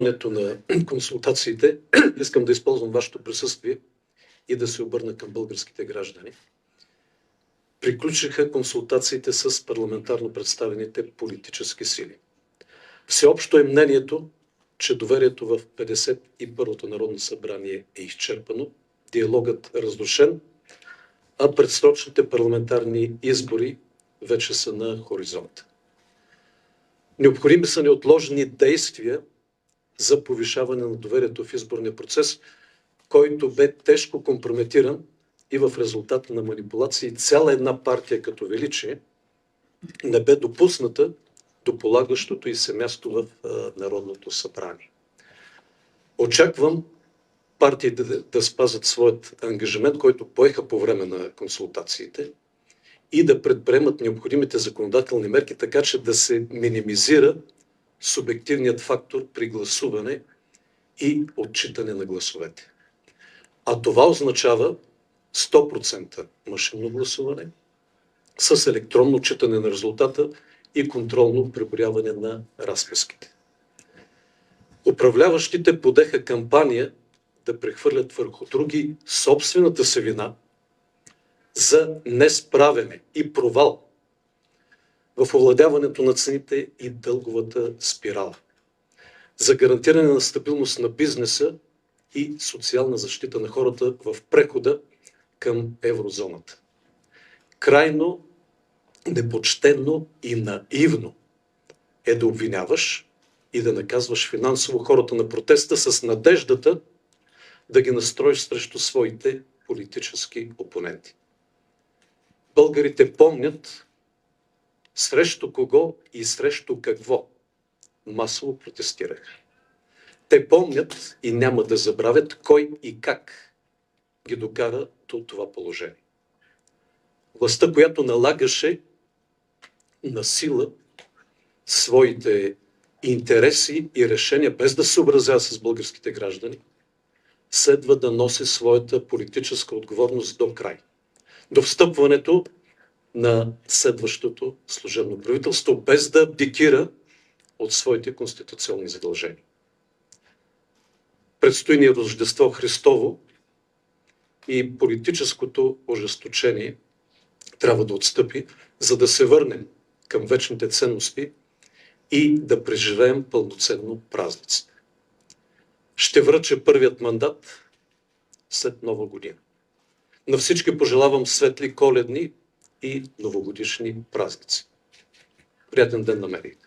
на консултациите, искам да използвам вашето присъствие и да се обърна към българските граждани. Приключиха консултациите с парламентарно представените политически сили. Всеобщо е мнението, че доверието в 51-то Народно събрание е изчерпано, диалогът е разрушен, а предсрочните парламентарни избори вече са на хоризонта. Необходими са неотложни действия за повишаване на доверието в изборния процес, който бе тежко компрометиран и в резултат на манипулации цяла една партия като величие не бе допусната до полагащото и се място в Народното събрание. Очаквам партиите да спазят своят ангажимент, който поеха по време на консултациите, и да предприемат необходимите законодателни мерки, така че да се минимизира субективният фактор при гласуване и отчитане на гласовете. А това означава 100% машинно гласуване с електронно отчитане на резултата и контролно преброяване на разписките. Управляващите подеха кампания да прехвърлят върху други собствената си вина за несправяне и провал в овладяването на цените и дълговата спирала, за гарантиране на стабилност на бизнеса и социална защита на хората в прехода към еврозоната. Крайно непочтено и наивно е да обвиняваш и да наказваш финансово хората на протеста с надеждата да ги настроиш срещу своите политически опоненти. Българите помнят срещу кого и срещу какво масово протестираха. Те помнят и няма да забравят кой и как ги докара до това положение. Властта, която налагаше на сила своите интереси и решения, без да се съобразява с българските граждани, следва да носи своята политическа отговорност до край. До встъпването на следващото служебно правителство, без да абдикира от своите конституционни задължения. Предстои ни Рождество Христово и политическото ожесточение трябва да отстъпи, за да се върнем към вечните ценности и да преживеем пълноценно празниците. Ще връча първият мандат след Нова година. На всички пожелавам светли коледни и новогодишни празници. Приятен ден на медиите!